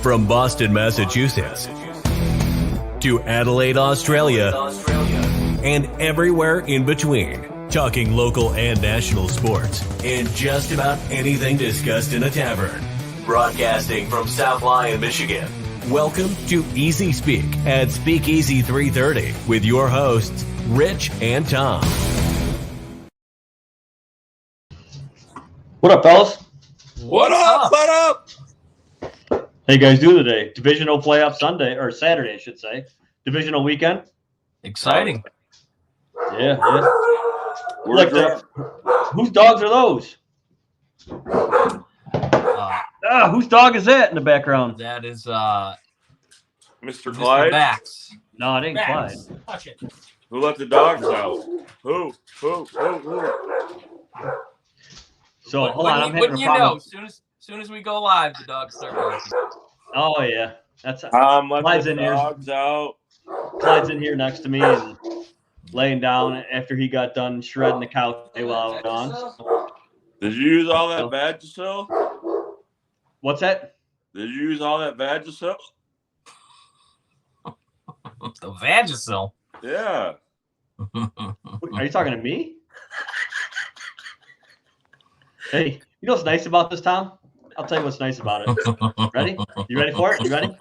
From Boston, Massachusetts, to Adelaide, Australia, and everywhere in between. Talking local and national sports and just about anything discussed in a tavern. Broadcasting from South Lyon, Michigan. Welcome to Easy Speak at Speakeasy 330 with your hosts, Rich and Tom. What up, fellas? What up? What up? How you guys doing today? Divisional playoff Sunday, or Saturday, I should say. Divisional weekend. Exciting. Yeah. Whose dogs are those? Whose dog is that in the background? That is Mr. Clyde. Max. No, it ain't Clyde. Touch it. Who let the dogs out? Who? So hold on, I'm having a Wouldn't you problem. know? Soon as we go live, the dogs start barking. Oh yeah, that's Let Clyde's the in here. dogs out. Clyde's in here next to me and laying down after he got done shredding the couch while I was gone. Did you use all that Vagisil? What's that? Did you use all that Vagisil? The Vagisil. Yeah. Are you talking to me? Hey, you know what's nice about this, Tom? I'll tell you what's nice about it. Ready? You ready for it? You ready?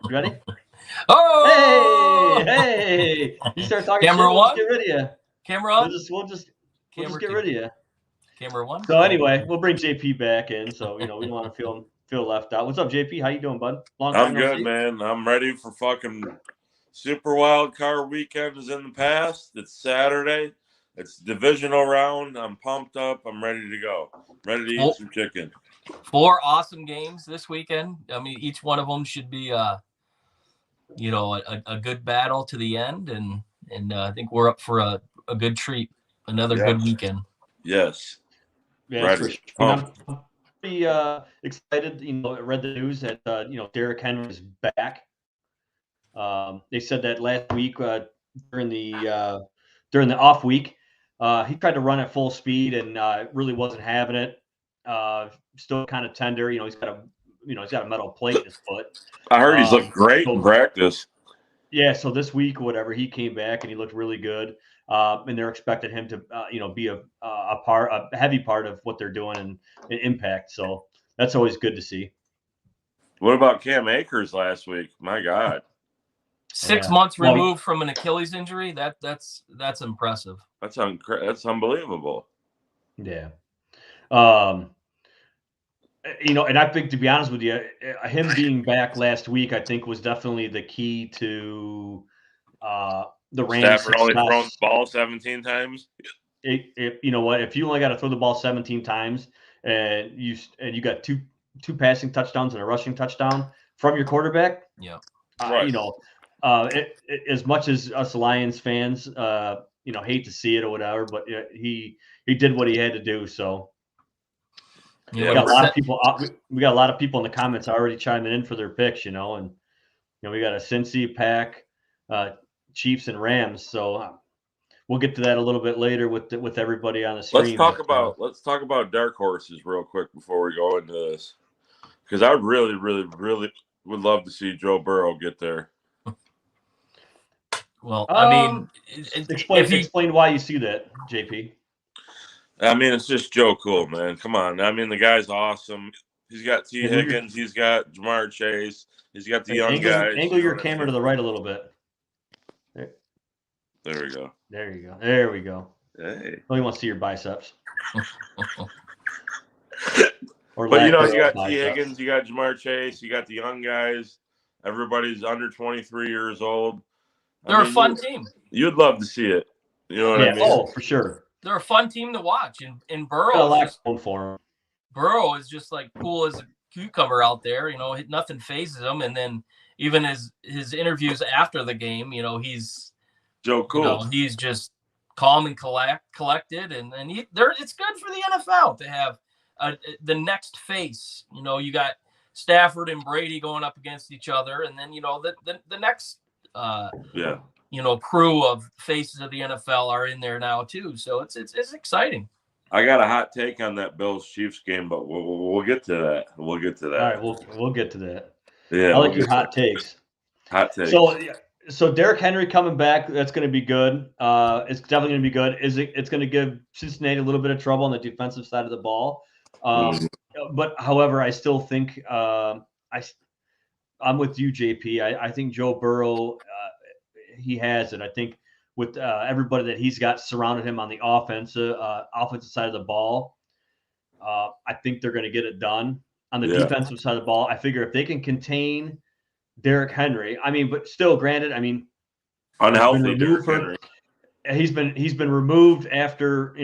Oh! Hey! You start talking Camera shit, we'll one? just get rid of you. Camera on? We'll just Camera get two. rid of you. Camera one? So anyway, we'll bring JP back in. So we don't want to feel left out. What's up, JP? How you doing, bud? Long time I'm no good, see. man. I'm ready for fucking Superwild car weekend is in the past. It's Saturday. It's divisional round. I'm pumped up. I'm ready to go. Ready to eat some chicken. 4 awesome games this weekend. I mean, each one of them should be, a good battle to the end, and I think we're up for a good treat. Another good weekend. Yes. Yeah, Ready. I'm pretty excited. I read the news that Derrick Henry is back. They said that last week during the off week, he tried to run at full speed and really wasn't having it. Still kind of tender. He's got a metal plate in his foot. I heard he's looked great in practice. Yeah, so this week, whatever, he came back and he looked really good. And they're expecting him to, be a heavy part of what they're doing and impact. So that's always good to see. What about Cam Akers last week? My God. 6 months removed from an Achilles injury. That's impressive. That's unbelievable. Yeah. And I think, to be honest with you, him being back last week, I think was definitely the key to the Rams' Stafford only success. thrown the ball 17 times. You know what? If you only got to throw the ball 17 times and you got two passing touchdowns and a rushing touchdown from your quarterback, Right. As much as us Lions fans, hate to see it or whatever, but he did what he had to do. So we got a lot of people. We got a lot of people in the comments already chiming in for their picks, and we got a Cincy, Pack, Chiefs, and Rams. So we'll get to that a little bit later with everybody on the stream. Let's talk about dark horses real quick before we go into this, because I really, really, really would love to see Joe Burrow get there. Well, I mean, explain why you see that, JP. I mean, it's just Joe Cool, man. Come on. I mean, the guy's awesome. He's got T. Higgins. He's got Jamar Chase. He's got the young guys. Angle your camera to the right a little bit. There we go. There we go. Hey. Only want to see your biceps. But you got T. Higgins, you got Jamar Chase, you got the young guys. Everybody's under 23 years old. They're a fun team. You'd love to see it. You know what I mean? Oh, for sure. They're a fun team to watch, and Burrow is just like cool as a cucumber out there. Nothing phases him, and then even his interviews after the game, he's Joe Cool. He's just calm and collected, and it's good for the NFL to have the next face. You got Stafford and Brady going up against each other, and then the next crew of faces of the NFL are in there now too. So it's exciting. I got a hot take on that Bills Chiefs game, but we'll get to that. We'll get to that. All right, we'll get to that. Yeah, I like your hot takes. Hot takes. So Derrick Henry coming back, that's going to be good. It's definitely going to be good. It's going to give Cincinnati a little bit of trouble on the defensive side of the ball. But however, I still think I'm with you, JP. I think Joe Burrow, he has it. I think with everybody that he's got surrounded him on the offensive side of the ball, I think they're going to get it done. On the defensive side of the ball, I figure if they can contain Derrick Henry, but still, granted, unhealthy Derrick Henry. He's been removed after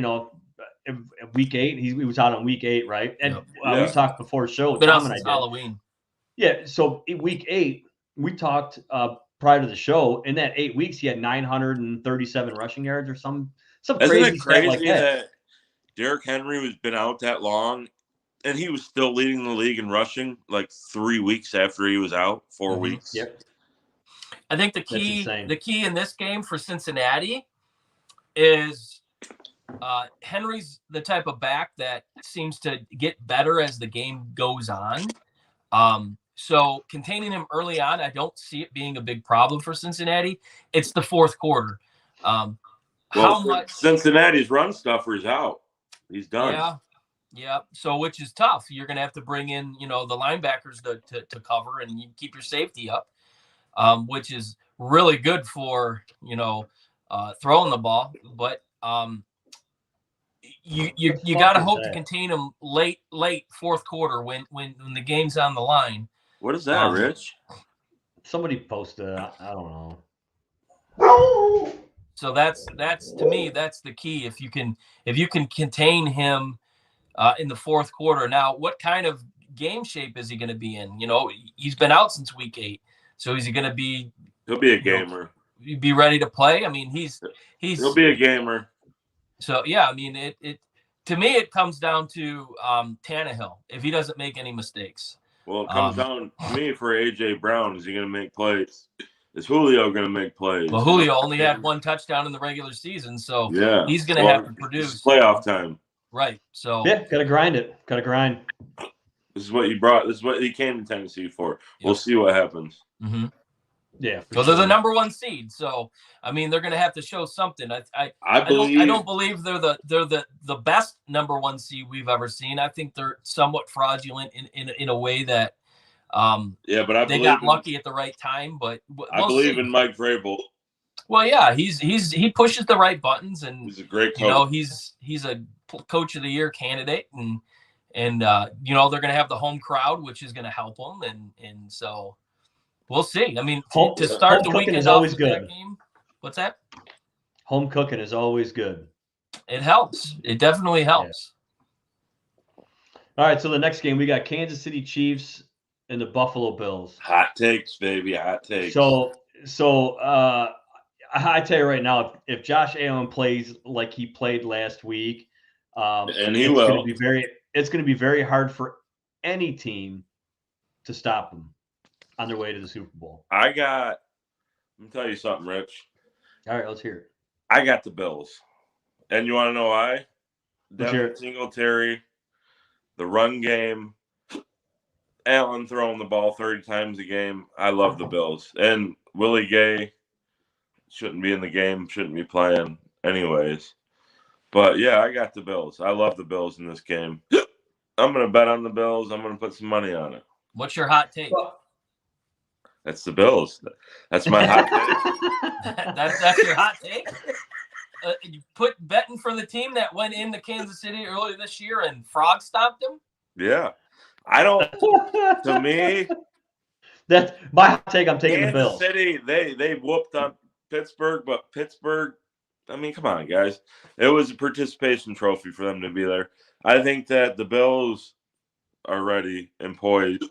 week 8. He was out on week 8, right? And we talked before the show. Been out since Halloween. Yeah. So in week 8, we talked prior to the show. In that 8 weeks, he had 937 rushing yards or some crazy stat like that. Derrick Henry has been out that long, and he was still leading the league in rushing like 3 weeks after he was out, 4 weeks. Yep. I think the key in this game for Cincinnati is Henry's the type of back that seems to get better as the game goes on. So containing him early on, I don't see it being a big problem for Cincinnati. It's the fourth quarter. How much Cincinnati's run stuffer is out. He's done. Yeah. So which is tough. You're going to have to bring in, the linebackers to cover and you keep your safety up, which is really good for, throwing the ball. But you got to hope to contain him late fourth quarter when the game's on the line. What is that, Rich? Somebody posted. I don't know. So that's to me, that's the key. If you can contain him in the fourth quarter. Now, what kind of game shape is he going to be in? He's been out since week 8. So is he going to be? He'll be a gamer. Be ready to play. He'll be a gamer. So yeah, it to me it comes down to Tannehill if he doesn't make any mistakes. Well, it comes down to me for AJ Brown. Is he going to make plays? Is Julio going to make plays? Well, Julio only had 1 touchdown in the regular season, so he's going to have to produce. It's playoff time. Right. So got to grind it. Got to grind. This is what you brought. This is what he came to Tennessee for. We'll see what happens. Mm-hmm. Yeah. So they're the number 1 seed. So they're going to have to show something. I don't believe they're the best number 1 seed we've ever seen. I think they're somewhat fraudulent in a way that but they got lucky at the right time. But I believe in Mike Vrabel. Well, yeah, he pushes the right buttons, and he's a great coach. He's a coach of the year candidate, and they're going to have the home crowd, which is going to help them, and so. We'll see. To start the weekend is always good. That game, what's that? Home cooking is always good. It helps. It definitely helps. Yeah. All right, so the next game we got Kansas City Chiefs and the Buffalo Bills. Hot takes, baby. Hot takes. So I tell you right now, if Josh Allen plays like he played last week, and he will, it's going to be very hard for any team to stop him on their way to the Super Bowl. Let me tell you something, Rich. All right, let's hear it. I got the Bills. And you want to know why? Devin Singletary, the run game, Allen throwing the ball 30 times a game. I love the Bills. And Willie Gay shouldn't be in the game, shouldn't be playing anyways. But, yeah, I got the Bills. I love the Bills in this game. I'm going to bet on the Bills. I'm going to put some money on it. What's your hot take? That's the Bills. That's my hot take. That's your hot take? You put betting for the team that went into Kansas City earlier this year and Frog stopped them? Yeah. To me. That's my hot take. I'm taking the Bills. Kansas City, they whooped on Pittsburgh, but Pittsburgh, come on, guys. It was a participation trophy for them to be there. I think that the Bills are ready and poised.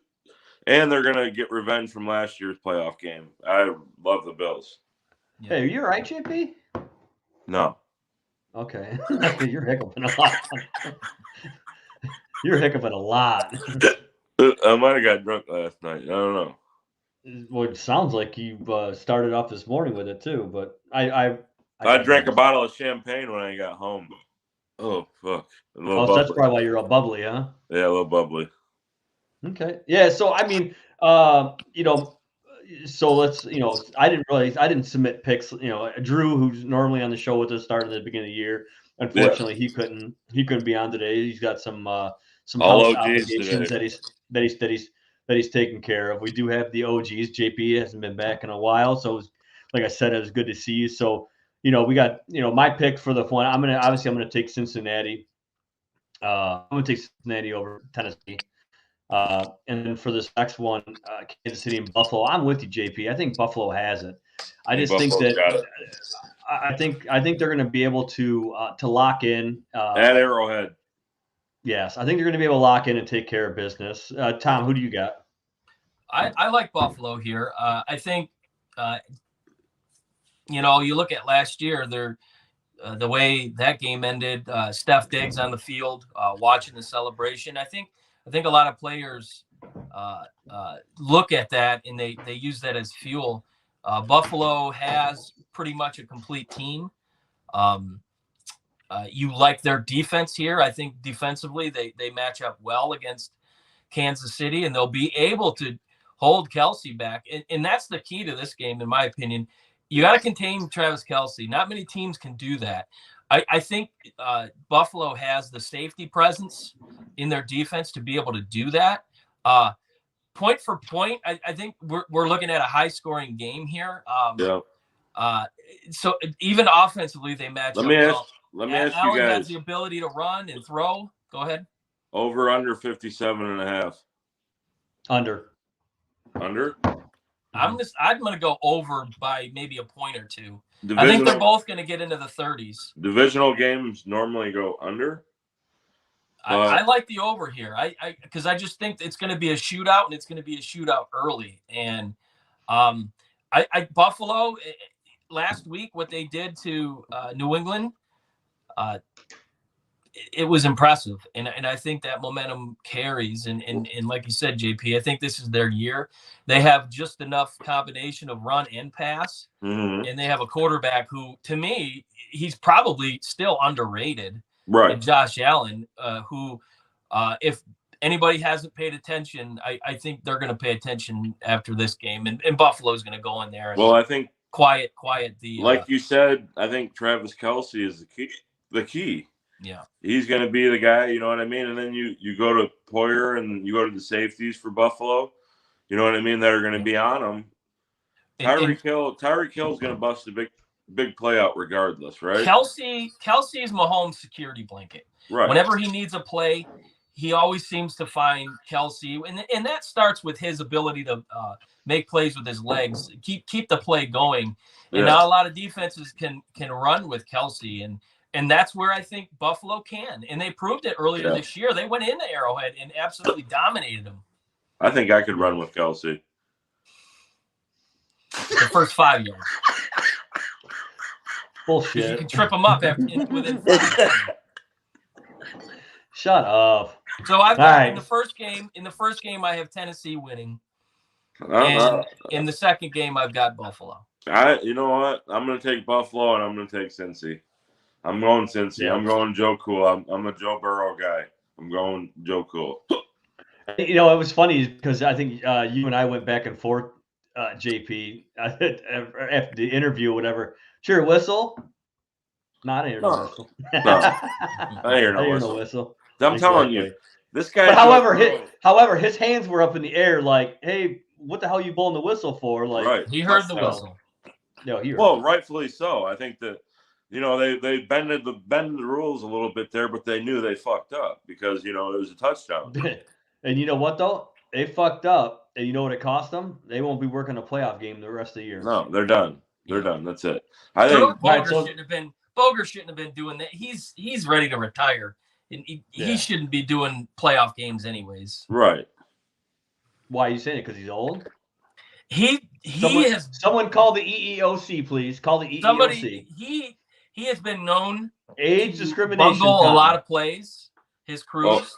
And they're going to get revenge from last year's playoff game. I love the Bills. Hey, are you all right, JP? No. Okay. You're hiccuping a lot. You're hiccuping a lot. I might have got drunk last night. I don't know. Well, it sounds like you started off this morning with it, too. But I drank a bottle of champagne when I got home. Oh, fuck. So that's probably why you're all bubbly, huh? Yeah, a little bubbly. Okay. Yeah. So, So let's, I didn't submit picks. Drew, who's normally on the show with us, started at the beginning of the year. Unfortunately, he couldn't be on today. He's got some house obligations that he's taking care of. We do have the OGs. JP hasn't been back in a while, so like I said, it was good to see you. So we got my pick for the one. I'm gonna take Cincinnati. I'm gonna take Cincinnati over Tennessee. And then for this next one, Kansas City and Buffalo, I'm with you, JP. I think Buffalo has it. I just think that I think they're going to be able to lock in at Arrowhead. Yes, I think they're going to be able to lock in and take care of business. Tom, who do you got? I like Buffalo here. I think you look at last year, the way that game ended. Steph Diggs on the field, watching the celebration. I think a lot of players look at that and they use that as fuel. Buffalo has pretty much a complete team. You like their defense here. I think defensively they match up well against Kansas City, and they'll be able to hold Kelce back. And that's the key to this game, in my opinion. You got to contain Travis Kelce. Not many teams can do that. I think Buffalo has the safety presence in their defense to be able to do that. Point for point, I think we're looking at a high-scoring game here. So even offensively, they match up well. Let me ask Allen you guys. has the ability to run and throw. Go ahead. Over under 57.5. Under. I'm going to go over by maybe a point or two. I think they're both going to get into the 30s. Divisional games normally go under. I like the over here. Because I just think it's going to be a shootout, and it's going to be a shootout early. And Buffalo last week, what they did to New England, it was impressive, and I think that momentum carries. And like you said, JP, I think this is their year. They have just enough combination of run and pass, and they have a quarterback who, to me, he's probably still underrated. Right, and Josh Allen, who, if anybody hasn't paid attention, I think they're going to pay attention after this game, and Buffalo's going to go in there. And I think quiet the. Like you said, I think Travis Kelce is the key. Yeah, he's going to be the guy, you know what I mean? And then you go to Poyer and you go to the safeties for Buffalo, you know what I mean, that are going to be on him. Tyreek Hill's going to bust a big play out regardless, right? Kelce is Mahomes' security blanket. Right. Whenever he needs a play, he always seems to find Kelce, and that starts with his ability to make plays with his legs, keep the play going. And now a lot of defenses can run with Kelce, and that's where I think Buffalo can. And they proved it earlier this year. They went into Arrowhead and absolutely dominated them. I think I could run with Kelce. The first 5 yards. Bullshit. You can trip them up within 5. Shut up. So I've got in the first game I have Tennessee winning. And in the second game I've got Buffalo. You know what? I'm going to take Buffalo, and I'm going to take Cincy. I'm going Cincy. Yeah. I'm going Joe Cool. I'm a Joe Burrow guy. I'm going Joe Cool. It was funny because I think you and I went back and forth, JP, after the interview or whatever. Sure, whistle? Not hear no whistle. No. I hear no whistle. I'm telling you, this guy. But however, his hands were up in the air like, hey, what the hell are you blowing the whistle for? Like, right. He heard the whistle. No, he heard it. Rightfully so. I think that, they bended the rules a little bit there, but they knew they fucked up because, it was a touchdown. And you know what, though? They fucked up. And you know what it cost them? They won't be working a playoff game the rest of the year. No, they're done. They're done. That's it. I think Boger shouldn't have been doing that. He's ready to retire. And he shouldn't be doing playoff games anyways. Right. Why are you saying it? Because he's old? Someone call the EEOC, please. Call the EEOC. He has been known age discrimination. Bungle a lot of plays. His crews.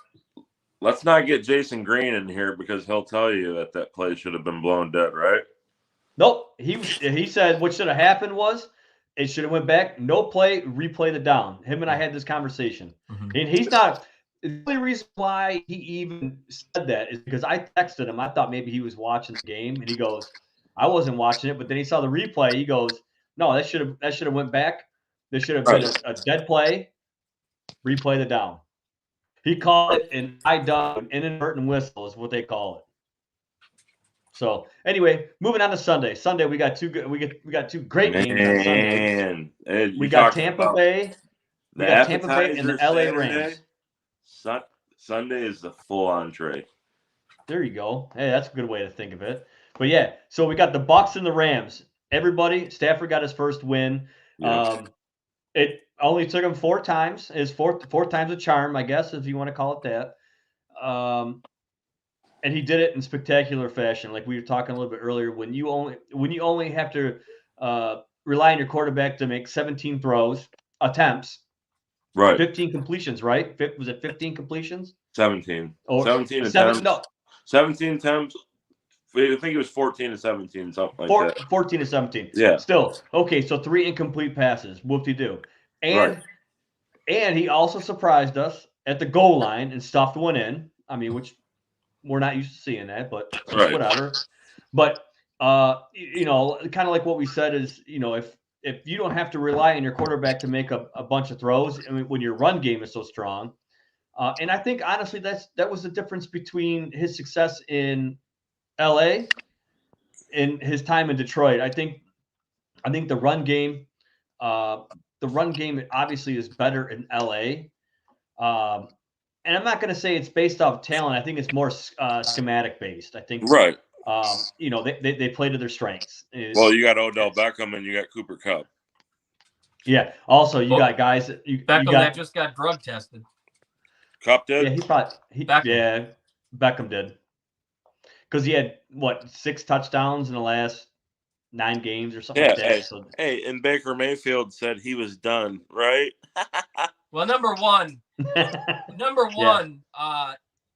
Let's not get Jason Green in here because he'll tell you that play should have been blown dead, right? Nope. He said what should have happened was it should have went back, no play, replay the down. Him and I had this conversation. Mm-hmm. And he's not the only reason why he even said that is because I texted him. I thought maybe he was watching the game, and he goes, "I wasn't watching it." But then he saw the replay. He goes, "No, that should have went back. There should have been a dead play. Replay the down." He called it an an inadvertent whistle is what they call it. So anyway, moving on to Sunday. Sunday we got two great games on Sunday. We got Tampa Bay. We got Tampa Bay and the LA Rams. Sunday is the full entree. There you go. Hey, that's a good way to think of it. But yeah, so we got the Bucs and the Rams. Everybody, Stafford got his first win. Yeah. It only took him 4 times. His fourth time's a charm, I guess, if you want to call it that. And he did it in spectacular fashion, like we were talking a little bit earlier. When you only have to rely on your quarterback to make 17 attempts, right? 15 completions, right? Was it 15 completions? 17. Or 17 attempts. No, 17 attempts. I think it was 14 to 17, something like that. 14 to 17. Yeah. Still okay. So 3 incomplete passes. Whoop-de-doo. And he also surprised us at the goal line and stuffed one in. I mean, which we're not used to seeing that, but whatever. But kind of like what we said is, if you don't have to rely on your quarterback to make a bunch of throws, I mean, when your run game is so strong, and I think honestly that was the difference between his success in LA and his time in Detroit. I think the run game obviously is better in LA. And I'm not going to say it's based off talent. I think it's more schematic based. I think they play to their strengths. Well, you got Odell Beckham and you got Cooper Kupp. Yeah. Also, you got guys that that just got drug tested. Kupp did. Yeah, Beckham did. Because he had 6 touchdowns in the last 9 games or something like that. And Baker Mayfield said he was done, right? Well, number one,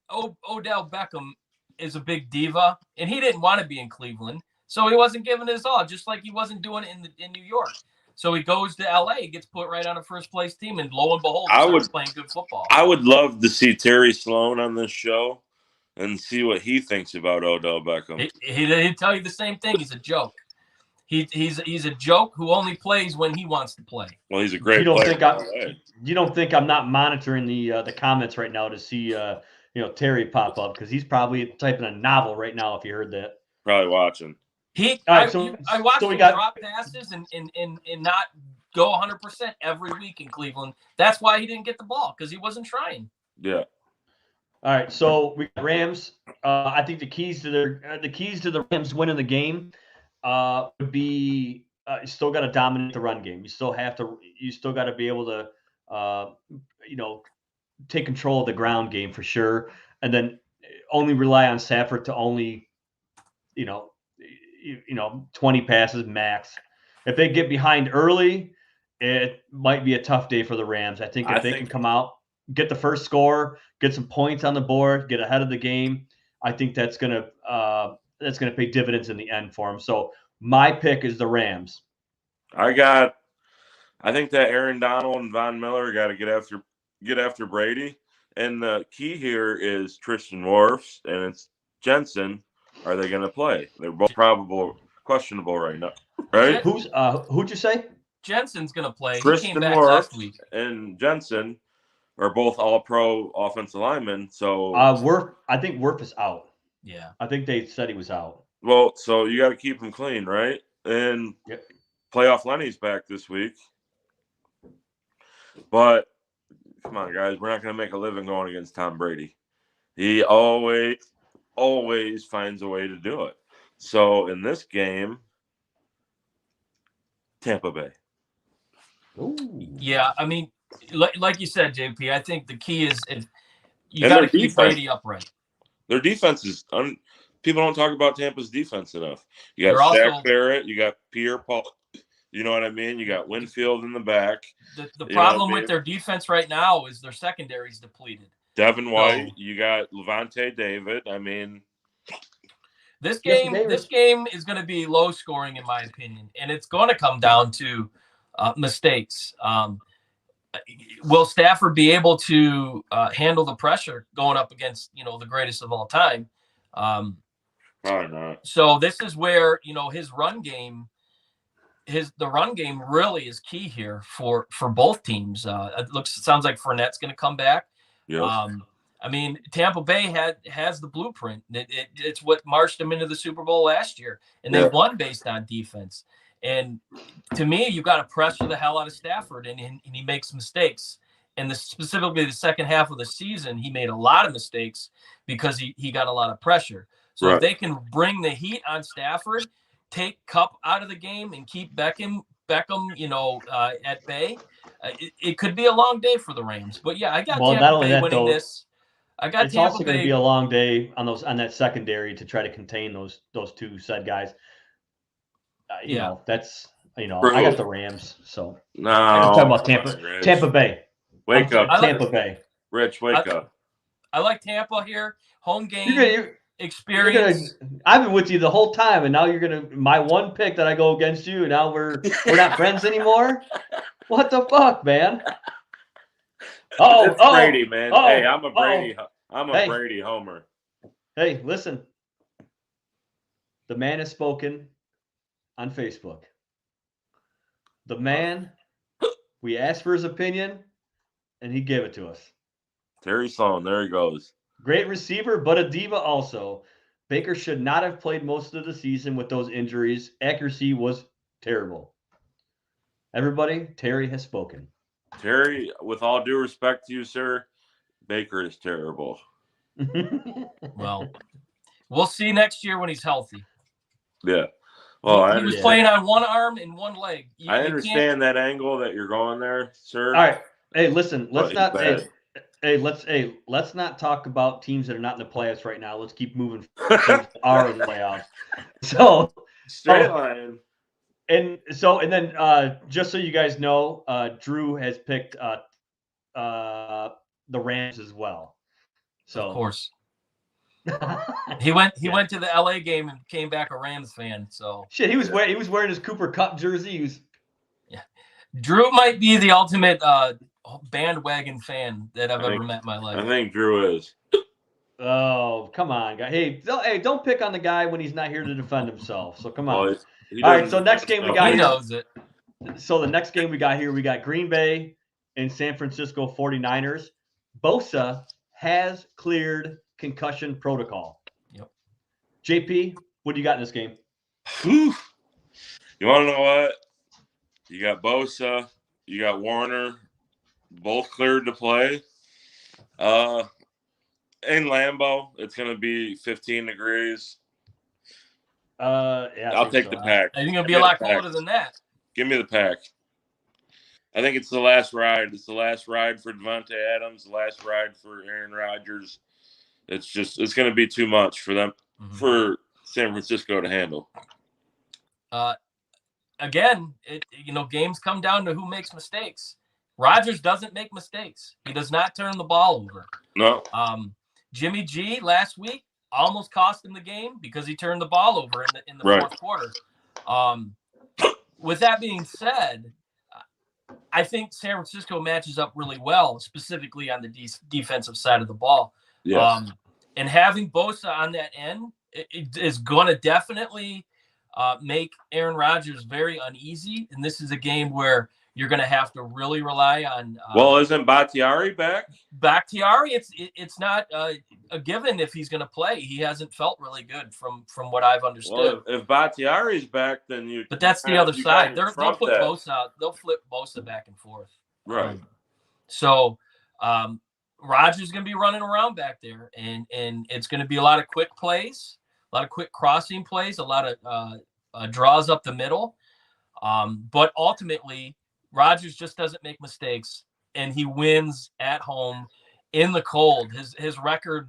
Odell Beckham is a big diva, and he didn't want to be in Cleveland, so he wasn't giving his all, just like he wasn't doing it in New York. So he goes to LA, gets put right on a first place team, and lo and behold, he's playing good football. I would love to see Terry Sloan on this show and see what he thinks about Odell Beckham. He'd tell you the same thing. He's a joke. He's a joke who only plays when he wants to play. Well, he's a great player. You don't think I'm not monitoring the comments right now to see Terry pop up, because he's probably typing a novel right now if you heard that. Probably watching. I watched him drop passes and not go 100% every week in Cleveland. That's why he didn't get the ball, because he wasn't trying. Yeah. All right, so we got Rams. I think the keys to the Rams winning the game would be you still got to dominate the run game. You still got to be able to take control of the ground game for sure, and then only rely on Stafford to only 20 passes max. If they get behind early, it might be a tough day for the Rams. I think if they can come out, get the first score, get some points on the board, get ahead of the game, I think that's gonna pay dividends in the end for them. So my pick is the Rams. I think that Aaron Donald and Von Miller got to get after Brady, and the key here is Tristan Wirfs and it's Jensen. Are they going to play? They're both questionable right now, right? Who'd you say? Jensen's going to play. Tristan he came back Wirfs last week. and Jensen are both all-pro offensive linemen. So I think Wirfs is out. Yeah, I think they said he was out. Well, so you got to keep him clean, right? And playoff Lenny's back this week. But come on, guys, we're not going to make a living going against Tom Brady. He always finds a way to do it. So in this game, Tampa Bay. Ooh. Yeah, I mean, like you said, JP, I think the key is if you got to keep Brady upright. Their defense is people don't talk about Tampa's defense enough. You got Shaq Barrett, you got Pierre Paul. You know what I mean? You got Winfield in the back. The problem with their defense right now is their secondary is depleted. Devin White, you got Levante David. I mean, this game is going to be low scoring in my opinion, and it's going to come down to mistakes. will Stafford be able to handle the pressure going up against, the greatest of all time? Probably not. So this is where, his run game, the run game really is key here for both teams. Sounds like Fournette's going to come back. Yep. I mean, Tampa Bay has the blueprint. It's what marched them into the Super Bowl last year, and they won based on defense. And to me, you got to pressure the hell out of Stafford, and he makes mistakes. And specifically the second half of the season, he made a lot of mistakes because he got a lot of pressure. So if they can bring the heat on Stafford, take Kupp out of the game, and keep Beckham, at bay, it could be a long day for the Rams. But yeah, I got Tampa Bay winning this. It's also going to be a long day on that secondary to try to contain those two said guys. That's I got the Rams. So no, I'm talking about Tampa Bay. Wake up, Tampa Bay. Rich, wake up. I like Tampa here. Home game experience. I've been with you the whole time, and now you're gonna my one pick that I go against you, and now we're not friends anymore. What the fuck, man? Brady, man. Hey, I'm a Brady. I'm a Brady homer. Hey, listen. The man has spoken on Facebook. The man, we asked for his opinion, and he gave it to us. Terry Sloan, there he goes. Great receiver, but a diva also. Baker should not have played most of the season with those injuries. Accuracy was terrible. Everybody, Terry has spoken. Terry, with all due respect to you, sir, Baker is terrible. Well, we'll see next year when he's healthy. Yeah. Well, he was playing on one arm and one leg. I understand that angle that you're going there, sir. All right. Hey, listen, let's not talk about teams that are not in the playoffs right now. Let's keep moving are in the playoffs. So straight line. And then just so you guys know, Drew has picked the Rams as well. So of course. he went to the LA game and came back a Rams fan. So shit, he was wearing his Cooper Kupp jersey. Drew might be the ultimate bandwagon fan that I've ever met in my life. I think Drew is. Oh, come on, guy. Hey, don't pick on the guy when he's not here to defend himself. So come on. Well, all right, so next game we got he knows it. So the next game we got here, we got Green Bay and San Francisco 49ers. Bosa has cleared concussion protocol. Yep. JP, what do you got in this game? You want to know what? You got Bosa, you got Warner, both cleared to play. In Lambeau, it's going to be 15 degrees. Yeah, I'll take the pack. I think it'll be a lot colder than that. Give me the pack. I think it's the last ride. It's the last ride for Devontae Adams, the last ride for Aaron Rodgers. It's going to be too much for them, for San Francisco to handle. Again, games come down to who makes mistakes. Rodgers doesn't make mistakes. He does not turn the ball over. No. Jimmy G last week almost cost him the game because he turned the ball over in the fourth quarter. With that being said, I think San Francisco matches up really well, specifically on the defensive side of the ball. Yes. And having Bosa on that end it is going to definitely make Aaron Rodgers very uneasy. And this is a game where you're going to have to really rely on. Well, isn't Bakhtiari back? Bakhtiari, it's not a given if he's going to play. He hasn't felt really good from what I've understood. Well, if Bakhtiari's back, then you. But that's the other side. They'll put Bosa. They'll flip Bosa back and forth. Right. So Rodgers is going to be running around back there, and it's going to be a lot of quick plays, a lot of quick crossing plays, a lot of draws up the middle. But ultimately, Rodgers just doesn't make mistakes, and he wins at home in the cold. His record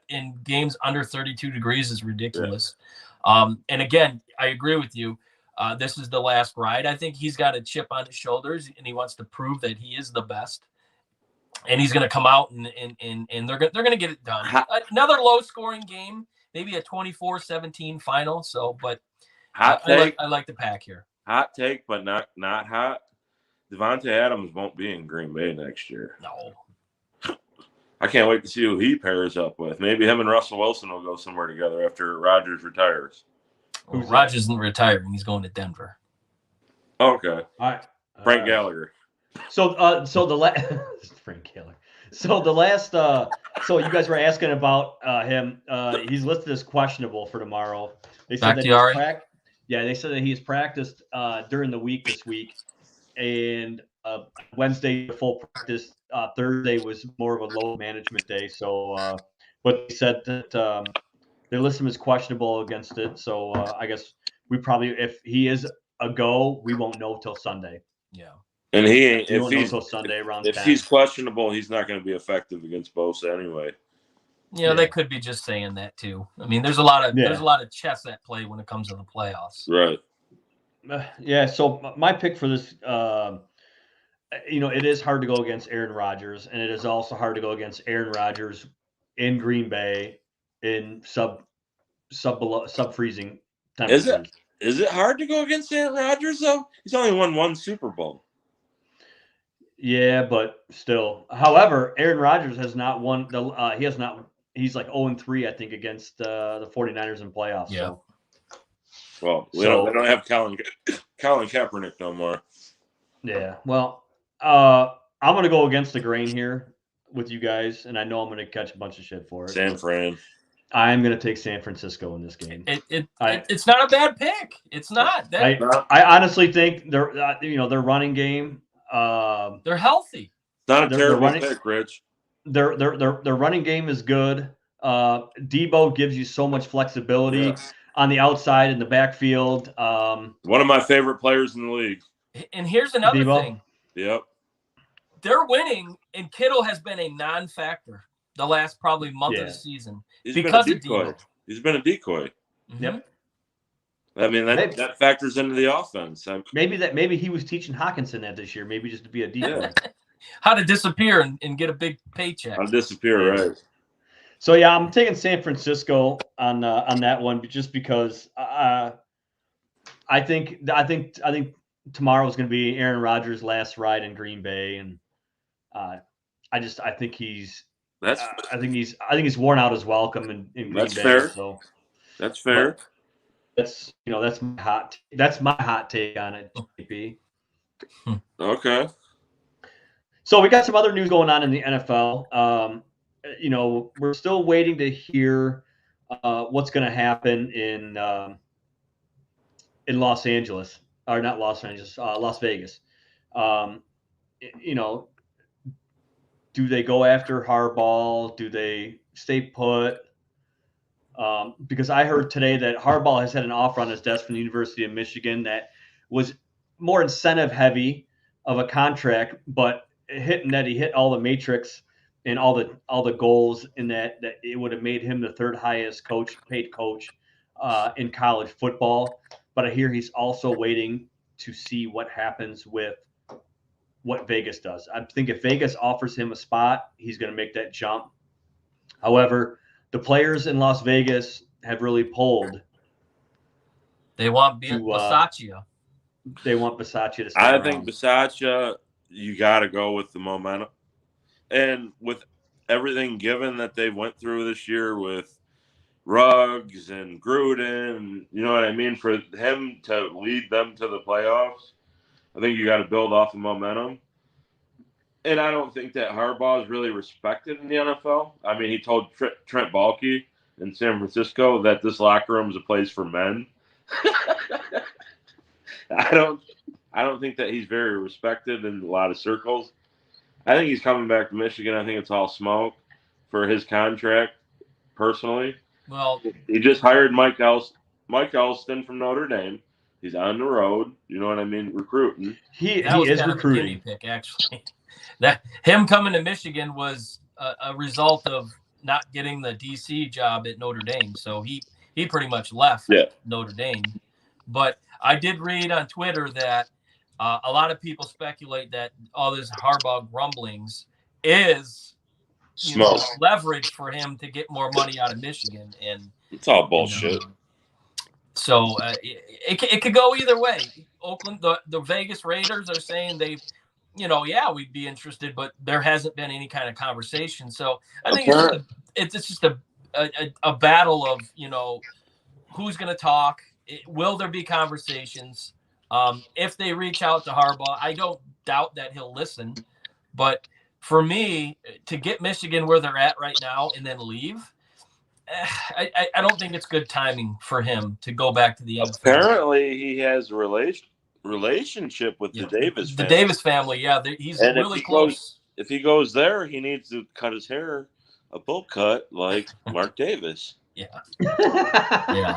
in games under 32 degrees is ridiculous. Yeah. And again, I agree with you. This is the last ride. I think he's got a chip on his shoulders, and he wants to prove that he is the best. And he's going to come out and they're going to get it done. Another low-scoring game, maybe a 24-17 final. So, but I like the pack here. Hot take, but not hot. Devontae Adams won't be in Green Bay next year. No. I can't wait to see who he pairs up with. Maybe him and Russell Wilson will go somewhere together after Rodgers retires. Well, Rodgers isn't retiring. He's going to Denver. Okay. All right. Frank Gallagher. So the last Frank Gallagher. So the last so you guys were asking about him. He's listed as questionable for tomorrow. They said that they said that he's practiced during the week this week, and Wednesday full practice. Thursday was more of a load management day. So, but they said that they list him as questionable against it. So I guess we probably, if he is a go, we won't know till Sunday. Yeah. And he ain't. We won't know till Sunday around. If 10. he's questionable, he's not going to be effective against Bosa anyway. Yeah, they could be just saying that too. I mean, there's a lot of chess at play when it comes to the playoffs. Right. Yeah. So my pick for this, it is hard to go against Aaron Rodgers, and it is also hard to go against Aaron Rodgers in Green Bay in sub freezing temperatures. Is it hard to go against Aaron Rodgers though? He's only won one Super Bowl. Yeah, but still. However, Aaron Rodgers has not won he has not. He's like 0-3, I think, against the 49ers in playoffs. Yeah. So. Well, we don't have Colin Kaepernick no more. Yeah. Well, I'm going to go against the grain here with you guys, and I know I'm going to catch a bunch of shit for it. San Fran. I'm going to take San Francisco in this game. It's not a bad pick. It's not. I honestly think their running game. They're healthy. Not a terrible pick, Rich. Their running game is good. Debo gives you so much flexibility on the outside in the backfield. One of my favorite players in the league. And here's another thing. Yep. They're winning, and Kittle has been a non-factor the last probably month of the season because of Debo. He's been a decoy. Mm-hmm. Yep. I mean, that factors into the offense. Maybe he was teaching Hawkinson that this year, maybe just to be a decoy. Yeah. How to disappear and get a big paycheck. How to disappear, right? So yeah, I'm taking San Francisco on that one, just because I think tomorrow is going to be Aaron Rodgers' last ride in Green Bay, and I think he's worn out his welcome in Green Bay. Fair. So that's fair. That's my hot take on it, JP. Okay. So we got some other news going on in the NFL. We're still waiting to hear what's going to happen in Los Angeles, or not Los Angeles, Las Vegas. Do they go after Harbaugh? Do they stay put? Because I heard today that Harbaugh has had an offer on his desk from the University of Michigan that was more incentive heavy of a contract, but he hit all the matrix and all the goals in that it would have made him the third highest paid coach in college football. But I hear he's also waiting to see what happens with what Vegas does. I think if Vegas offers him a spot, he's going to make that jump. However, the players in Las Vegas have really pulled. They want Bisaccia. They want Bisaccia to stay I around. think Bisaccia, you got to go with the momentum. And with everything given that they went through this year with Ruggs and Gruden, you know what I mean? For him to lead them to the playoffs, I think you got to build off the momentum. And I don't think that Harbaugh is really respected in the NFL. I mean, he told Trent Baalke in San Francisco that this locker room is a place for men. I don't think that he's very respected in a lot of circles. I think he's coming back to Michigan. I think it's all smoke for his contract, personally. Well, he just hired Mike Elston from Notre Dame. He's on the road. You know what I mean? Recruiting. He is recruiting. Pick, actually. That him coming to Michigan was a result of not getting the DC job at Notre Dame. So he pretty much left Notre Dame. But I did read on Twitter that a lot of people speculate that all this Harbaugh grumblings is leverage for him to get more money out of Michigan. And it's all bullshit. So it could go either way. Oakland, the Vegas Raiders are saying they yeah, we'd be interested, but there hasn't been any kind of conversation. So I think it's just a battle of, who's going to talk. Will there be conversations? If they reach out to Harbaugh, I don't doubt that he'll listen. But for me, to get Michigan where they're at right now and then leave, I don't think it's good timing for him to go back to the NFL. Apparently, he has a relationship with the Davis family. The Davis family, yeah. He's really close. If he goes there, he needs to cut his hair a bowl cut like Mark Davis. Yeah. Yeah.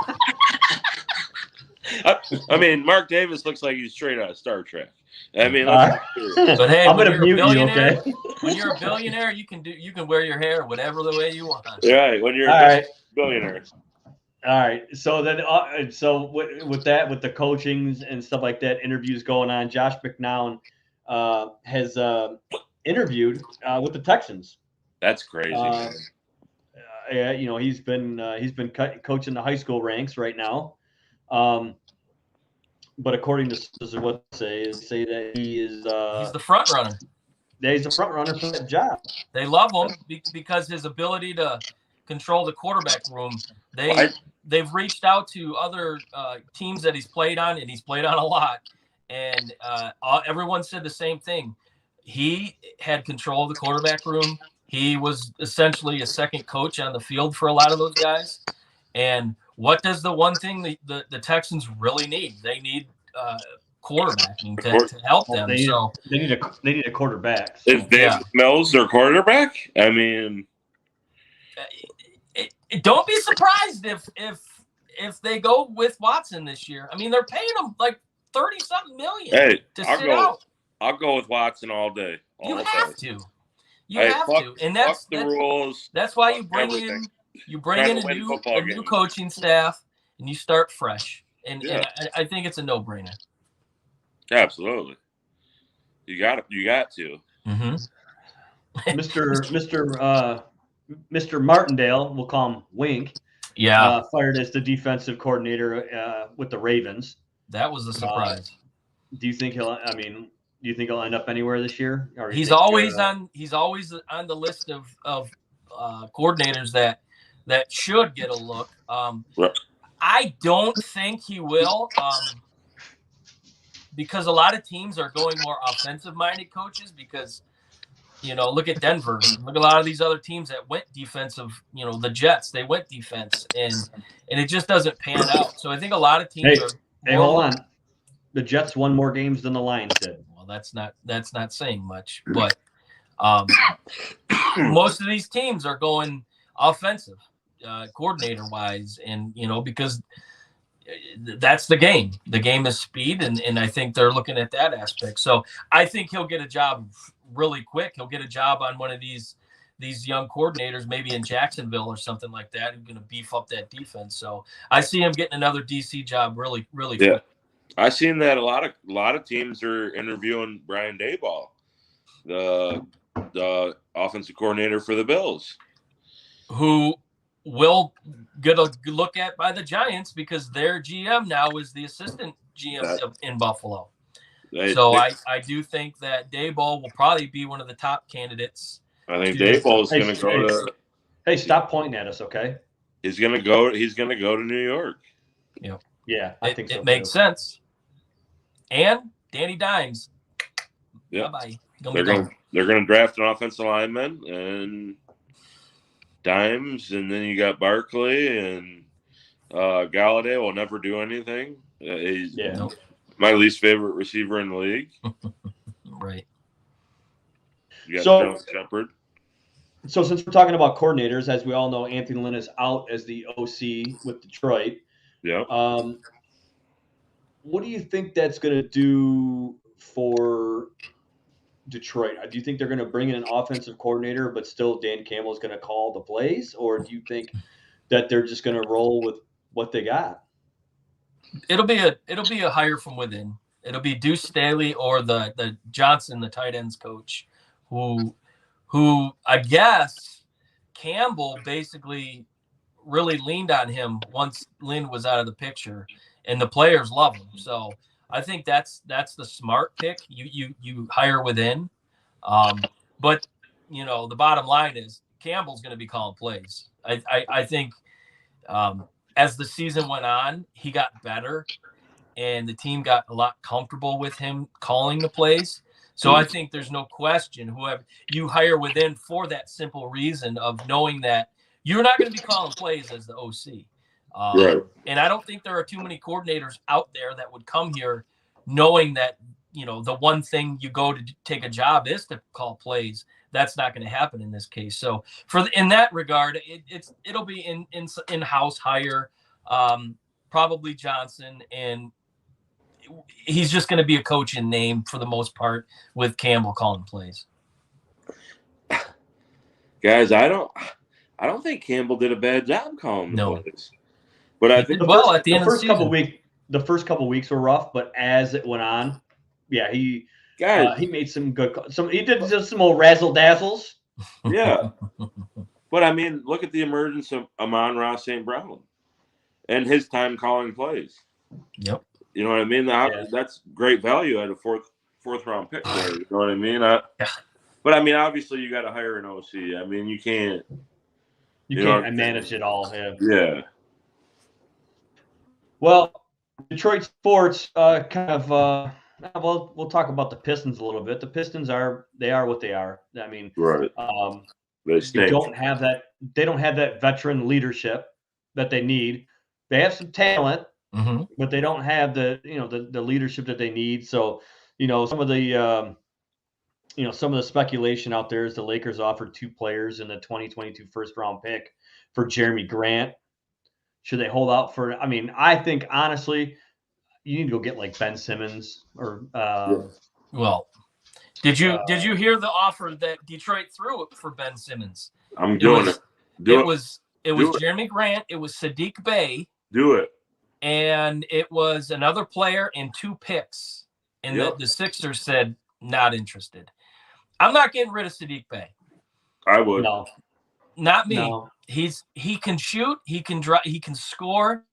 I mean, Mark Davis looks like he's straight out of Star Trek. I mean, but hey, I'm gonna mute you, okay? When you're a billionaire, you can wear your hair whatever the way you want. Right. When you're a billionaire. All right. So then, with the coachings and stuff like that, interviews going on. Josh McCown has interviewed with the Texans. That's crazy. Yeah, he's been coaching the high school ranks right now. But according to what they say that he is he's the front runner. He's the front runner for that job. They love him because his ability to control the quarterback room. They've reached out to other teams that he's played on, and he's played on a lot. And everyone said the same thing. He had control of the quarterback room. He was essentially a second coach on the field for a lot of those guys. And what does the one thing the Texans really need? They need quarterbacking to help them. They need a quarterback. So. Is Davis Mills their quarterback? I mean, don't be surprised if they go with Watson this year. I mean, they're paying him like $30-something million to sit out. I'll go with Watson all day. You have to. You have to, and that's the rules. That's why you bring in a new coaching staff, and you start fresh. And I think it's a no-brainer. Absolutely, you got to. Mm-hmm. Mr. Martindale, we'll call him Wink. Yeah, fired as the defensive coordinator with the Ravens. That was a surprise. Do you think he'll end up anywhere this year? Or he's always on the list of coordinators that should get a look. I don't think he will, because a lot of teams are going more offensive-minded coaches. Because look at Denver, look at a lot of these other teams that went defensive. The Jets, they went defense, and it just doesn't pan out. So I think a lot of teams are. Hey, hold on. The Jets won more games than the Lions did. Well, that's not saying much, but most of these teams are going offensive, coordinator wise, and because that's the game. The game is speed, and I think they're looking at that aspect. So I think he'll get a job really quick. He'll get a job on one of these young coordinators, maybe in Jacksonville or something like that, who's going to beef up that defense. So I see him getting another DC job really, really quick. I've seen that a lot of teams are interviewing Brian Daboll, the offensive coordinator for the Bills, who will get a look at by the Giants because their GM now is the assistant GM in Buffalo. I do think that Daboll will probably be one of the top candidates. I think Daboll is going to go to. Hey, stop pointing at us, okay? He's going to go to New York. Yeah. Yeah, I think so. It makes sense. And Danny Dimes. Yeah. Bye-bye. They're going to draft an offensive lineman and Dimes, and then you got Barkley and Galladay will never do anything. He's my least favorite receiver in the league. Right. You got Jones Shepard. So since we're talking about coordinators, as we all know, Anthony Lynn is out as the OC with Detroit. Yeah. What do you think that's going to do for Detroit? Do you think they're going to bring in an offensive coordinator, but still Dan Campbell is going to call the plays, or do you think that they're just going to roll with what they got? It'll be a hire from within. It'll be Deuce Staley or the Johnson, the tight ends coach, who I guess Campbell basically really leaned on him once Lynn was out of the picture, and the players love him. So I think that's the smart pick. You hire within, but the bottom line is Campbell's going to be calling plays. I think as the season went on, he got better, and the team got a lot comfortable with him calling the plays. So I think there's no question whoever you hire within for that simple reason of knowing that you're not going to be calling plays as the OC. Right. And I don't think there are too many coordinators out there that would come here knowing that, the one thing you go to take a job is to call plays. That's not going to happen in this case. So in that regard, it'll be in-house hire, probably Johnson, and he's just going to be a coach in name for the most part with Campbell calling plays. Guys, I don't think Campbell did a bad job calling the plays. But I think the first couple weeks were rough, but as it went on, he made some good he did just some old razzle dazzles. Yeah. But I mean, look at the emergence of Amon-Ra St. Brown and his time calling plays. Yep. You know what I mean? That's great value at a fourth round pick there. You know what I mean? But I mean, obviously, you got to hire an OC. I mean, you can't. You can't manage it all. Yeah. Well, Detroit sports we'll talk about the Pistons a little bit. The Pistons are what they are. I mean, right. They don't have that. They don't have that veteran leadership that they need. They have some talent. Mm-hmm. But they don't have the leadership that they need. So, some of the speculation out there is the Lakers offered 2 players in the 2022 first round pick for Jeremy Grant. Should they hold out for? I mean, I think honestly, you need to go get like Ben Simmons or. Well, did you hear the offer that Detroit threw for Ben Simmons? I'm doing it. It was Jeremy Grant. It was Sadiq Bey. Do it. And it was another player and 2 picks. And the Sixers said, not interested. I'm not getting rid of Sadiq Bey. I would. No. Not me. No. He can shoot. He can drive. He can score.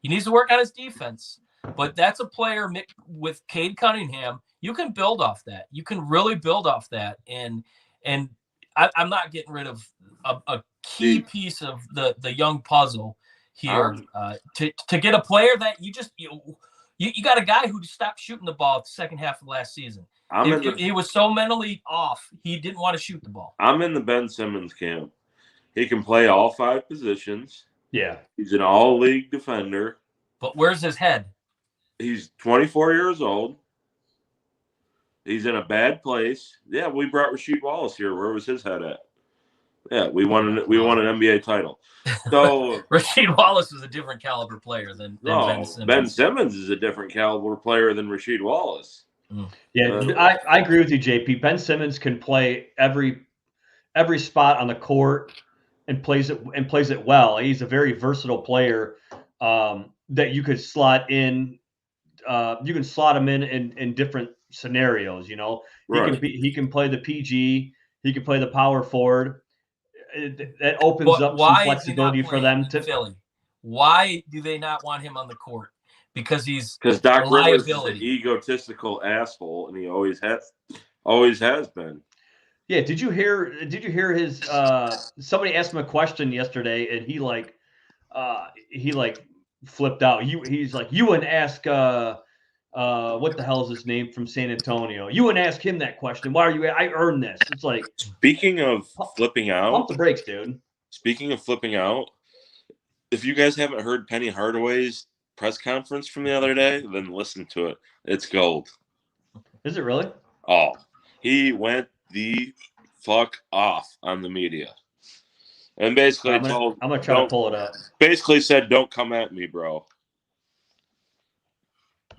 He needs to work on his defense. But that's a player with Cade Cunningham. You can build off that. You can really build off that. And I'm not getting rid of a key piece of the young puzzle here to get a player that you got a guy who stopped shooting the ball at the second half of last season. He was so mentally off, he didn't want to shoot the ball. I'm in the Ben Simmons camp. He can play all 5 positions. Yeah. He's an all-league defender. But where's his head? He's 24 years old. He's in a bad place. Yeah, we brought Rasheed Wallace here. Where was his head at? Yeah, we won an NBA title. So Rasheed Wallace is a different caliber player than Ben Simmons. Ben Simmons is a different caliber player than Rasheed Wallace. Yeah, I agree with you, JP. Ben Simmons can play every spot on the court and plays it well. He's a very versatile player that you could slot in. You can slot him in different scenarios. Right. He can play the PG. He can play the power forward. That opens up some flexibility for them to Philly. Why do they not want him on the court? Because Doc Rivers is an egotistical asshole, and he always has been. Yeah. Did you hear his? Somebody asked him a question yesterday, and he flipped out. He's like, you wouldn't ask what the hell is his name from San Antonio? You wouldn't ask him that question. Why are you? I earned this. It's like, speaking of flipping out, pump the brakes, dude. Speaking of flipping out, if you guys haven't heard Penny Hardaway's press conference from the other day, then listen to it. It's gold. Is it really? Oh, he went the fuck off on the media. And basically I'm gonna try to pull it up. Basically said, don't come at me, bro.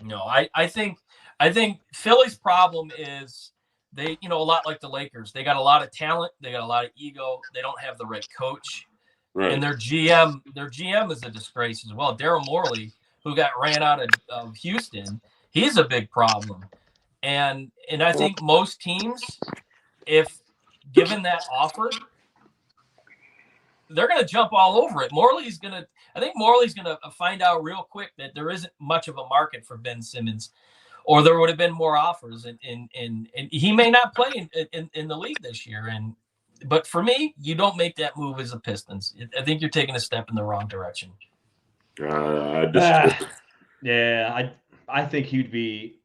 No, I think Philly's problem is they, a lot like the Lakers. They got a lot of talent. They got a lot of ego. They don't have the right coach. Right. And their GM is a disgrace as well. Daryl Morey, who got ran out of Houston, he's a big problem. And I think most teams, if given that offer, they're going to jump all over it. I think Morley's going to find out real quick that there isn't much of a market for Ben Simmons, or there would have been more offers, and he may not play in the league this year. But for me, you don't make that move as a Pistons. I think you're taking a step in the wrong direction. Yeah, I think he'd be.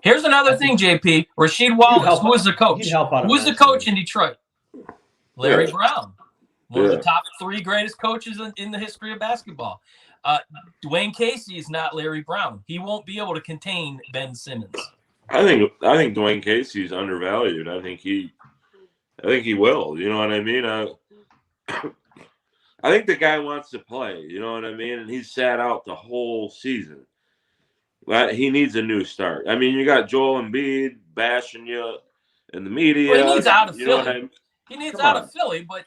Here's another thing, JP. Rasheed Wallace, who was the coach? Who was the coach in Detroit? Larry Brown, one of the top 3 greatest coaches in the history of basketball. Dwayne Casey is not Larry Brown. He won't be able to contain Ben Simmons. I think Dwayne Casey's undervalued. I think he will. You know what I mean? I think the guy wants to play. You know what I mean? And he's sat out the whole season. He needs a new start. I mean, you got Joel Embiid bashing you in the media. Well, he needs out of Philly. I mean? He needs out of Philly, but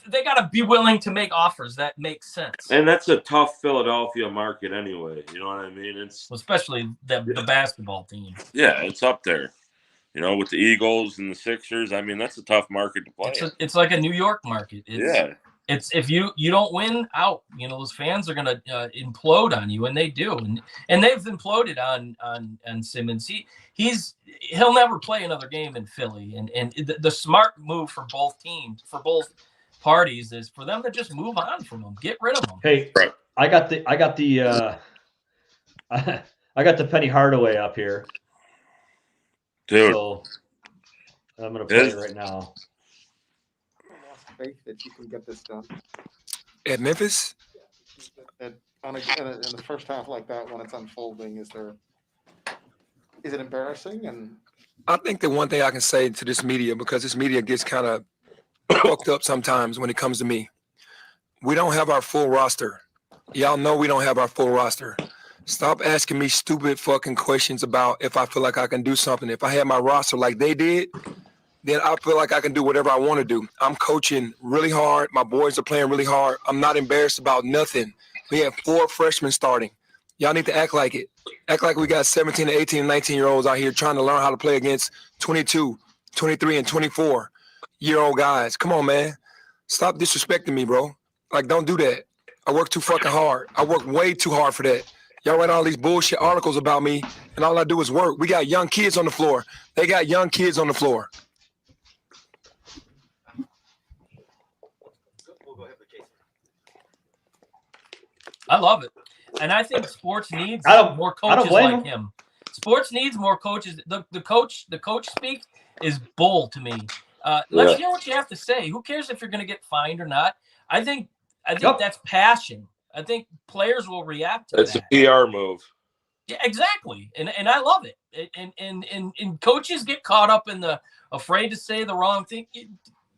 they got to be willing to make offers that make sense. And that's a tough Philadelphia market anyway. You know what I mean? It's especially the basketball team. Yeah, it's up there. You know, with the Eagles and the Sixers. I mean, that's a tough market to play. It's like a New York market. It's if you don't win out, those fans are gonna implode on you, and they do, and they've imploded on Simmons. He'll never play another game in Philly, and the smart move for both teams, for both parties, is for them to just move on from him, get rid of him. Hey, I got the Penny Hardaway up here, dude. So I'm gonna play it right now. Faith that you can get this done at Memphis. In the first half like that, when it's unfolding, is it embarrassing? And I think the one thing I can say to this media, because this media gets kind of fucked up sometimes when it comes to me, we don't have our full roster. Y'all know we don't have our full roster. Stop asking me stupid fucking questions about if I feel like I can do something. If I had my roster like they did, then I feel like I can do whatever I want to do. I'm coaching really hard. My boys are playing really hard. I'm not embarrassed about nothing. We have 4 freshmen starting. Y'all need to act like it. Act like we got 17 to 18 and 19-year-olds out here trying to learn how to play against 22, 23, and 24-year-old guys. Come on, man. Stop disrespecting me, bro. Like, don't do that. I work too fucking hard. I work way too hard for that. Y'all write all these bullshit articles about me, and all I do is work. We got young kids on the floor. They got young kids on the floor. I love it, and I think sports needs more coaches like him. Sports needs more coaches. The coach speak is bull to me. Let's hear what you have to say. Who cares if you're going to get fined or not? I think that's passion. I think players will react to that. It's a PR move. Yeah, exactly, and I love it. And coaches get caught up in the afraid to say the wrong thing.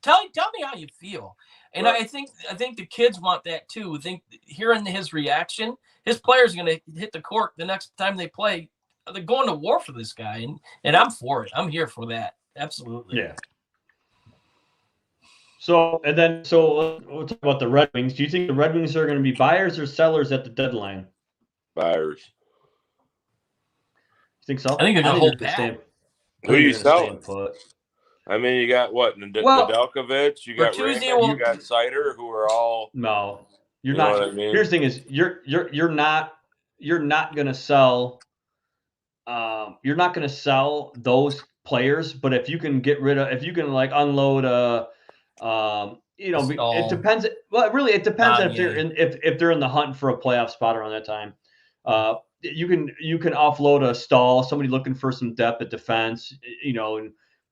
Tell me how you feel. And right. I think the kids want that too. I think hearing his reaction, his players are going to hit the court the next time they play. They're going to war for this guy, and I'm for it. I'm here for that. Absolutely. Yeah. So we'll talk about the Red Wings. Do you think the Red Wings are going to be buyers or sellers at the deadline? Buyers. You think so? I think they're going to hold back. Who are you selling? I mean, you got what? Nedeljkovic, you got Raymond, you got Sider, who are all. No, you're not. I mean? Here's the thing: is you're not going to sell. You're not going to sell those players, but if you can like unload it depends. Well, really, it depends if they're in the hunt for a playoff spot around that time. You can offload a Stahl, somebody looking for some depth at defense,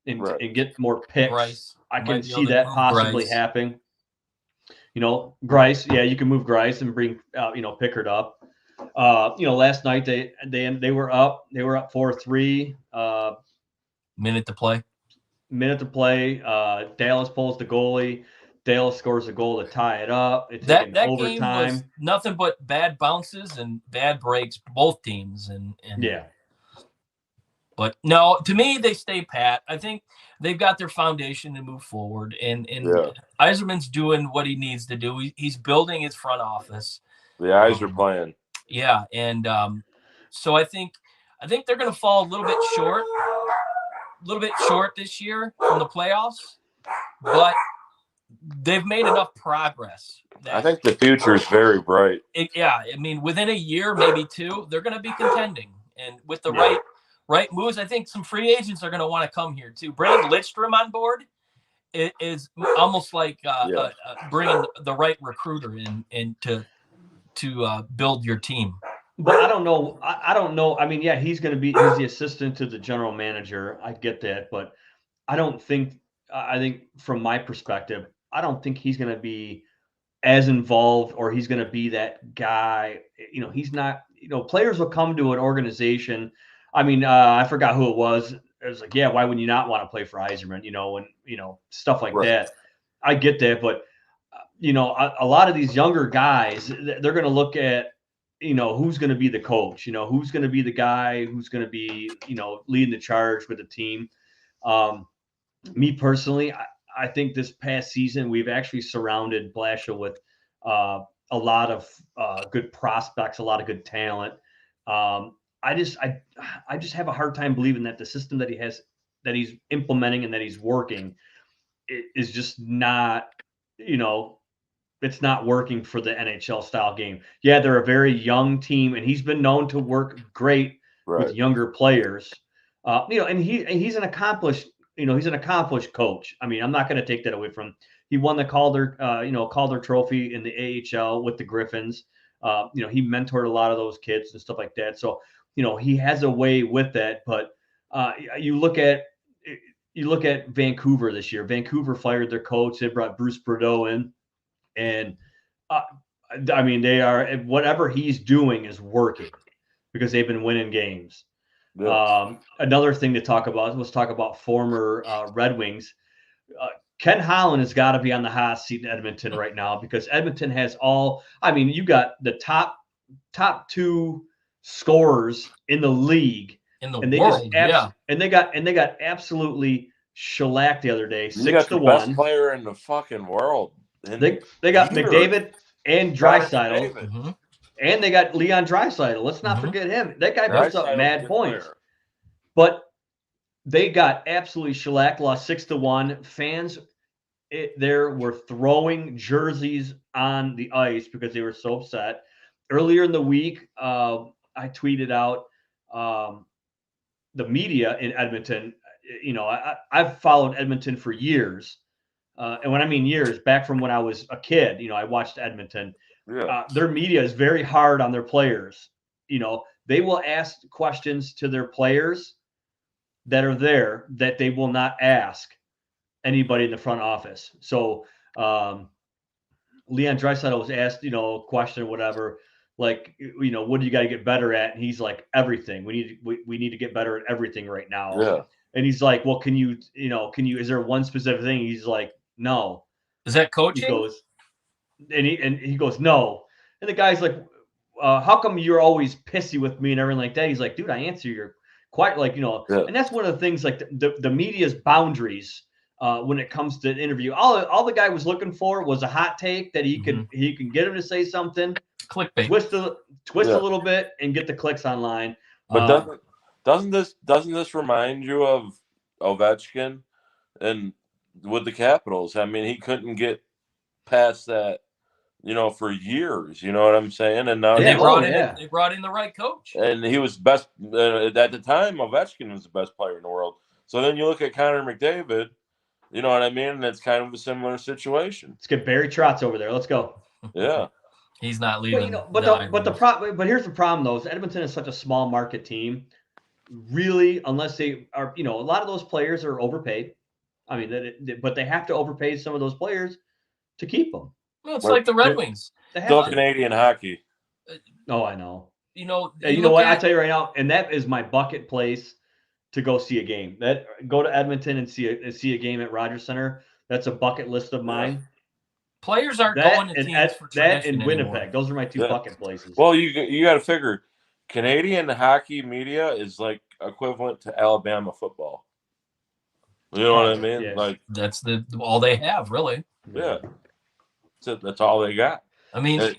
and get more picks. Grice. I can see that possibly happening. Grice, you can move Grice and bring Pickard up. Last night they were up 4-3. Minute to play. Dallas pulls the goalie. Dallas scores a goal to tie it up. It's that overtime. Game was nothing but bad bounces and bad breaks, both teams. And yeah. But no, to me, they stay pat. I think they've got their foundation to move forward. And Yzerman's doing what he needs to do. He's building his front office. The eyes are playing. Yeah, and so I think they're going to fall a little bit short this year from the playoffs. But they've made enough progress. I think the future is very bright. I mean, within a year, maybe 2, they're going to be contending. And with the right moves, I think some free agents are going to want to come here too. Bringing Lidstrom on board is almost like bringing the right recruiter in to build your team. But I don't know. I don't know. I mean, yeah, he's the assistant to the general manager. I get that, but I think from my perspective, I don't think he's going to be as involved, or he's going to be that guy. He's not. Players will come to an organization. I mean, I forgot who it was. It was like, yeah, why would you not want to play for Iserman? And stuff like that. I get that, but a lot of these younger guys, they're going to look at, who's going to be the coach, who's going to be the guy who's going to be, leading the charge with the team. Me personally, I think this past season, we've actually surrounded Blashill with a lot of good prospects, a lot of good talent. I just have a hard time believing that the system that he's implementing and that he's working is just not, it's not working for the NHL style game. Yeah, they're a very young team, and he's been known to work great with younger players. And he's an accomplished, he's an accomplished coach. I mean, I'm not going to take that away from him. He won the Calder Trophy in the AHL with the Griffins. He mentored a lot of those kids and stuff like that. So, he has a way with that. But you look at Vancouver this year. Vancouver fired their coach. They brought Bruce Burrow in. And I mean, they are, whatever he's doing is working because they've been winning games. Yeah. Another thing to talk about, let's talk about former Red Wings. Ken Holland has got to be on the hot seat in Edmonton right now because Edmonton has you got the top 2 scorers in the league. In the world, And they got absolutely shellacked the other day, 6-1. The best player in the fucking world. They got McDavid and Draisaitl, mm-hmm. And they got Leon Draisaitl. Let's not forget him. That guy puts up mad points. But they got absolutely shellacked, lost 6-1. Fans there were throwing jerseys on the ice because they were so upset. Earlier in the week, I tweeted out the media in Edmonton. I've followed Edmonton for years. And when I mean years, back from when I was a kid, I watched Edmonton. Yeah. Their media is very hard on their players. They will ask questions to their players that are there that they will not ask anybody in the front office. So Leon Draisaitl was asked, a question or whatever, like, what do you got to get better at? And he's like, everything. We need to get better at everything right now. Yeah. And he's like, well, can you, is there one specific thing? He's like, no. Is that coaching? He goes, and he goes, no. And the guy's like, how come you're always pissy with me and everything like that? He's like, dude, I answer your quite and that's one of the things, like the media's boundaries when it comes to an interview. All the guy was looking for was a hot take that he can get him to say something, clickbait, twist a little bit and get the clicks online. But doesn't this remind you of Ovechkin and with the Capitals? I mean, he couldn't get past that, for years. You know what I'm saying? And now they brought in the right coach, and he was best at the time. Ovechkin was the best player in the world. So then you look at Connor McDavid. You know what I mean? And it's kind of a similar situation. Let's get Barry Trotz over there. Let's go. Yeah, he's not leaving. But here's the problem though: is Edmonton is such a small market team. Really, unless they are, a lot of those players are overpaid. I mean, but they have to overpay some of those players to keep them. Well, it's like the Red Wings. Still Canadian hockey. Oh, I know. You know what? I tell you right now, and that is my bucket place to go see a game. Go to Edmonton and see a game at Rogers Center. That's a bucket list of mine. Players aren't going to teams for that in Winnipeg. Anymore. Those are my 2 bucket places. Well, you got to figure Canadian hockey media is like equivalent to Alabama football. You know what I mean? Yes. Like that's all they have, really. Yeah, that's all they got. I mean,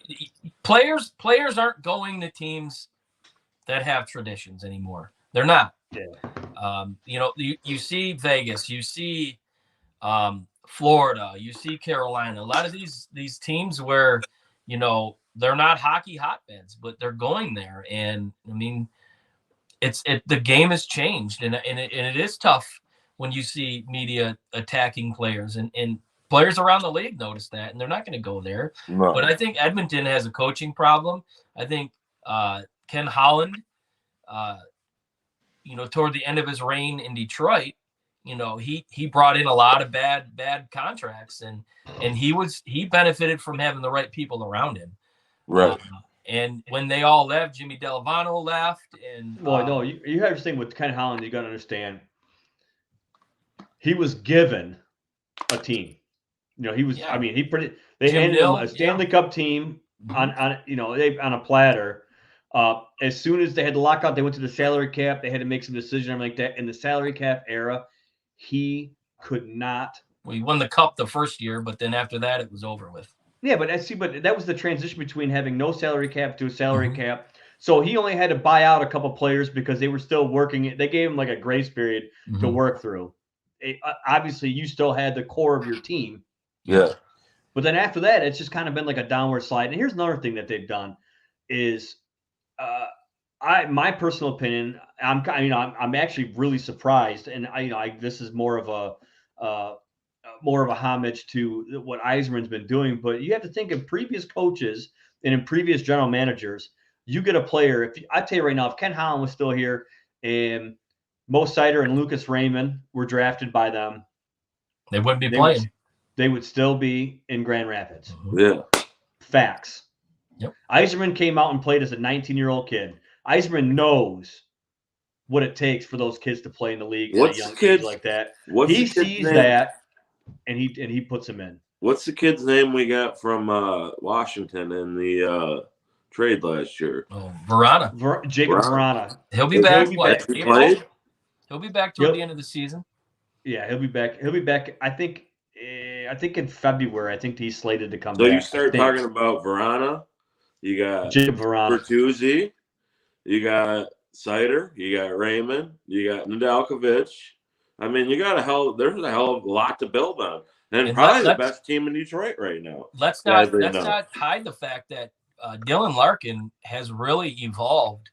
players aren't going to teams that have traditions anymore. They're not. Yeah. You see Vegas. You see Florida, you see Carolina, a lot of these teams where, you know, they're not hockey hotbeds, but they're going there. And I mean, the game has changed, and it is tough when you see media attacking players, and players around the league notice that, and they're not going to go there. No. But I think Edmonton has a coaching problem. I think Ken Holland, you know, toward the end of his reign in Detroit, you know, he brought in a lot of bad contracts, and he benefited from having the right people around him. Right. And when they all left, Jimmy Delavano left, and no, you have to think with Ken Holland, you got to understand, he was given a team. You know, he was. Yeah. I mean, they handed him a Stanley Cup team on a platter. As soon as they had the lockout, they went to the salary cap. They had to make some decision like that. In the salary cap era, he could not. Well, he won the cup the first year, but then after that, it was over with. Yeah, but that was the transition between having no salary cap to a salary cap. So he only had to buy out a couple players because they were still working. They gave him like a grace period to work through. Obviously, you still had the core of your team. Yeah. But then after that, it's just kind of been like a downward slide. And here's another thing that they've done is, my personal opinion, I'm actually really surprised, and this is more of a homage to what Yzerman's been doing. But you have to think of previous coaches and in previous general managers. You get a player. I tell you right now, if Ken Holland was still here and Mo Seider and Lucas Raymond were drafted by them, they wouldn't be playing. They would still be in Grand Rapids. Yeah. Facts. Yep. Yzerman came out and played as a 19-year-old kid. Yzerman knows what it takes for those kids to play in the league at a young age like that. He sees that, and he puts them in. What's the kid's name we got from Washington in the trade last year? Oh, Verana. Jacob Verana. He'll be back. He'll be back toward the end of the season. Yeah, he'll be back. He'll be back. I think in February. I think he's slated to come back. So you start talking about Verana. You got Jacob Verana, Bertuzzi. You got Seider. You got Raymond. You got Nedeljkovic. I mean, there's a hell of a lot to build on. And probably the best team in Detroit right now. Let's not hide the fact that Dylan Larkin has really evolved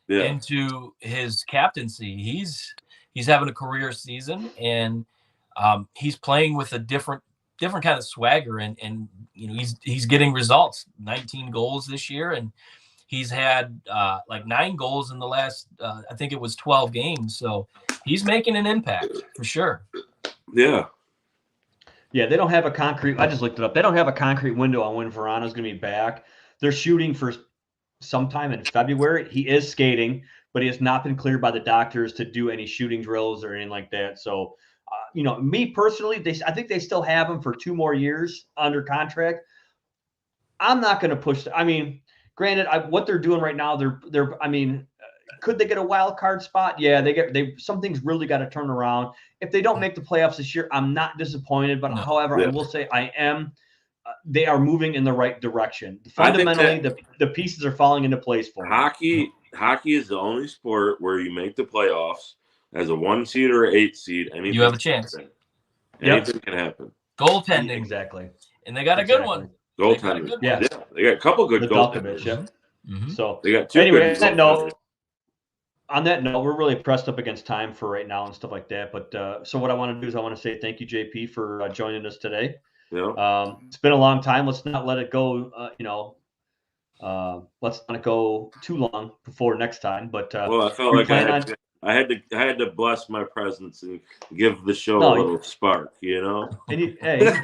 into his captaincy. He's having a career season, and he's playing with a different kind of swagger, and you know, he's getting results. 19 goals this year, and he's had like 9 goals in the last I think it was 12 games. So he's making an impact for sure. Yeah. Yeah, they don't have a concrete. I just looked it up. They don't have a concrete window on when Verana's going to be back. They're shooting for sometime in February. He is skating, but he has not been cleared by the doctors to do any shooting drills or anything like that. So, me personally, I think they still have him for 2 more years under contract. I'm not going to push. I mean, granted, what they're doing right now, could they get a wild card spot? Yeah, something's really got to turn around. If they don't make the playoffs this year, I'm not disappointed. But however, I will say I am. They are moving in the right direction. Fundamentally, the pieces are falling into place for them. Hockey is the only sport where you make the playoffs as a 1 seed or 8 seed. You have a chance. Anything can happen. Goaltending, exactly. And they got a good one. Goaltending, yeah. They got a couple good goaltenders. Yeah. Mm-hmm. So they got 2 anyway, good on that note, we're really pressed up against time for right now and stuff like that. But so what I want to do is I want to say thank you, JP, for joining us today. Yeah. It's been a long time. Let's not let it go. Let's not go too long before next time. But I felt like I had to bless my presence and give the show a little spark. And you did.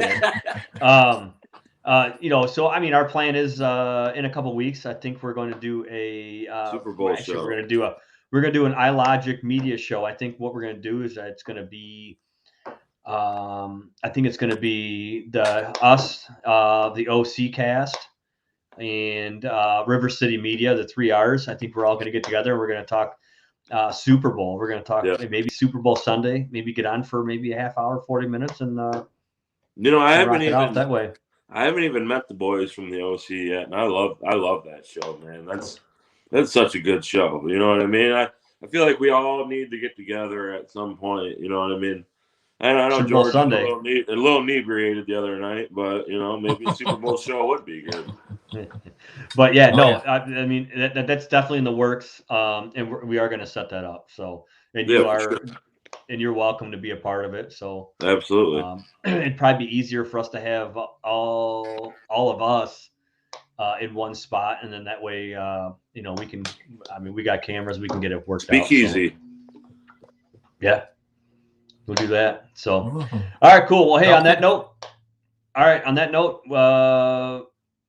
So our plan is in a couple weeks. I think we're going to do a Super Bowl show. We're gonna do an iLogic media show. I think what we're gonna do is it's gonna be, I think it's gonna be the OC cast, and River City Media, the 3 R's. I think we're all gonna get together and we're gonna talk Super Bowl. We're gonna talk maybe Super Bowl Sunday. Maybe get on for maybe a half hour, 40 minutes, and I haven't even that way. I haven't even met the boys from the OC yet, and I love that show, man. That's such a good show. You know what I mean? I feel like we all need to get together at some point. You know what I mean? And I know Super Bowl George Sunday. was a little inebriated the other night, but maybe a Super Bowl show would be good. But yeah, no, I mean that's definitely in the works, and we are going to set that up. So, and you are, sure. and you're welcome to be a part of it. So, Absolutely, it'd probably be easier for us to have all of us in one spot, and then that way, we can. I mean, we got cameras, we can get it worked out. Speakeasy. So. Yeah, we'll do that. So, all right, cool. Well, hey, on that note,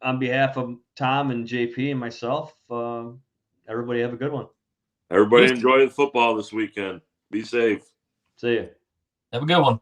on behalf of Tom and JP and myself, everybody have a good one. Everybody enjoy the football this weekend. Be safe. See you. Have a good one.